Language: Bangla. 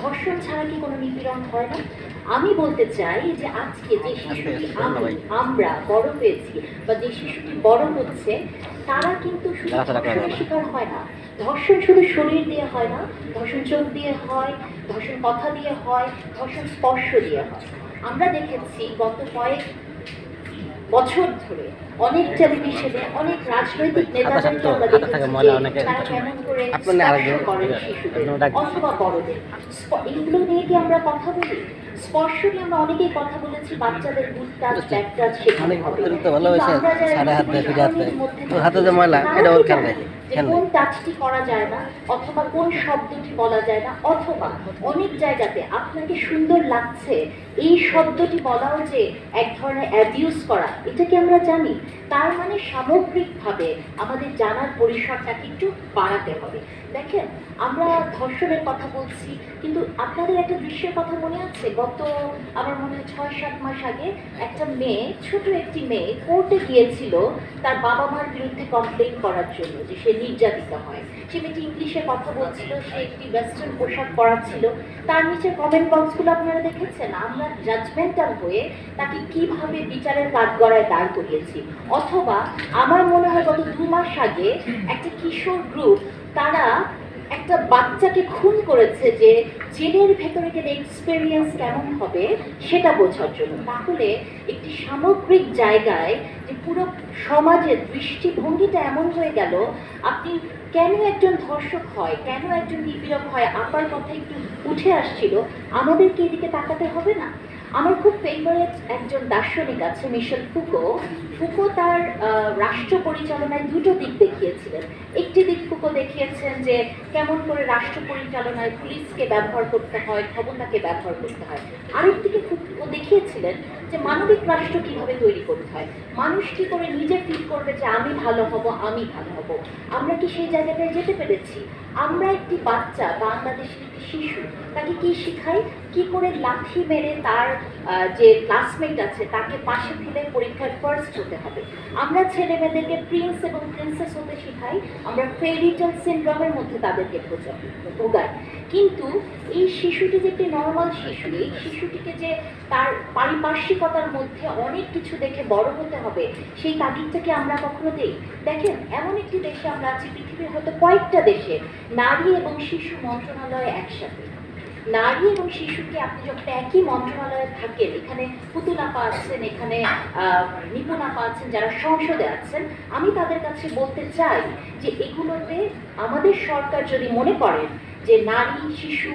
ধর্ষণ ছাড়া কি কোনো নিপীড়ন হয় না? আমি বলতে চাই যে আজকে যে শিশুটি আমরা বড় হয়েছি বা যে শিশুটি বড় হচ্ছে, তারা কিন্তু শুধু ধর্ষণের শিকার হয় না। ধর্ষণ শুধু শরীর দিয়ে হয় না, ধর্ষণ চোখ দিয়ে হয়, ধর্ষণ কথা দিয়ে হয়, ধর্ষণ স্পর্শ দিয়ে হয়। আমরা দেখেছি গত কয়েক বছর ধরে অনেক টেলিভিশনে অনেক রাজনৈতিক নেতাদেরকে আমরা দেখেছি যে তারা কেমন করে স্পর্শ করেন শিশুদের অথবা বড়দের। এগুলো নিয়ে কি আমরা কথা বলি? স্পর্শ নিয়ে আমরা অনেকেই কথা বলেছি, বাচ্চাদের বুক টাচ, ব্যাক টাচ শেখানো হবে। কোন টাচটি করা যায় না, অথবা কোন শব্দটি বলা যায় না, অথবা অনেক জায়গাতে আপনাকে সুন্দর লাগছে এই শব্দটি বলাও যে এক ধরনের অ্যাবিউজ করা, এটা কি আমরা জানি? তার মানে সামগ্রিকভাবে আমাদের জানার পরিসরটাকে একটু বাড়াতে হবে। দেখেন, আমরা ধর্ষণের কথা বলছি, কিন্তু আপনাদের একটা দৃশ্যের কথা মনে আছে? গত আমার মনে হয় 6-7 মাস আগে একটা মেয়ে, ছোট একটি মেয়ে কোর্টে গিয়েছিল তার বাবা মার বিরুদ্ধে কমপ্লেন করার জন্য যে সে নির্যাতিত হয়। সে মেয়েটি ইংলিশে কথা বলছিল, সে একটি ওয়েস্টার্ন পোশাক পরা ছিল। তার নিচে কমেন্ট বক্সগুলো আপনারা দেখেছেন? আমরা জাজমেন্টাল হয়ে তাকে কিভাবে বিচারের কাঠগড়ায় দাঁড় করিয়েছি। অথবা আমার মনে হয় গত 2 মাস আগে একটা কিশোর গ্রুপ, তারা একটা বাচ্চাকে খুন করেছে যে জেলের ভেতরে গেলে এক্সপেরিয়েন্স কেমন হবে সেটা বোঝার জন্য। তাহলে একটি সামগ্রিক জায়গায় যে পুরো সমাজের দৃষ্টিভঙ্গিটা এমন হয়ে গেল, আপনি কেন একজন ধর্ষক হয়, কেন একজন নিপীড়ক হয়, আপার কথা একটু উঠে আসছিল, আমাদেরকে এদিকে তাকাতে হবে না? আমার খুব ফেভারিট একজন দার্শনিক আছে, মিশেল ফুকো। ফুকো তার রাষ্ট্র পরিচালনায় দুটো দিক দেখিয়েছিলেন। একটি দিক ফুকো দেখিয়েছেন যে কেমন করে রাষ্ট্র পরিচালনায় পুলিশকে ব্যবহার করতে হয়, ক্ষমতাকে ব্যবহার করতে হয়। আরেকদিকে ফুকো দেখিয়েছিলেন যে মানবিক রাষ্ট্র কিভাবে তৈরি করতে হয়, মানুষ কি করে নিজে ফিল করবে যে আমি ভালো হব, আমি ভালো হব। আমরা কি সেই জায়গাটায় যেতে পেরেছি? আমরা একটি বাচ্চা, বাংলাদেশের একটি শিশু, তাকে কি শিখাই? কি করে লাঠি মেরে তার যে ক্লাসমেট আছে তাকে পাশে ফেলে পরীক্ষায় ফার্স্ট হতে হবে। আমরা ছেলে মেয়েদেরকে প্রিন্স এবং প্রিন্সেস হতে শিখাই, আমরা ফেরিটেল সিনড্রোমের মধ্যে তাদেরকে ভোগাই। কিন্তু এই শিশুটি যে একটি নর্মাল শিশু, এই শিশুটিকে যে তার পারিপার্শ্বিকতার মধ্যে অনেক কিছু দেখে বড় হতে হবে, সেই তাগিদটাকে আমরা কখনো দেই? দেখেন, এমন একটি দেশে আমরা আছি, পৃথিবীর হয়তো কয়েকটা দেশে নারী এবং শিশু মন্ত্রণালয় একসাথে। নারী এবং শিশুকে আপনি যখন একই মন্ত্রণালয়ে থাকেন, এখানে পুতুল আপা আছেন, এখানে নিপুণ আপা আছেন, যারা সংসদে আছেন, আমি তাদের কাছে বলতে চাই যে এগুলোতে আমাদের সরকার যদি মনে করেন যে নারী শিশু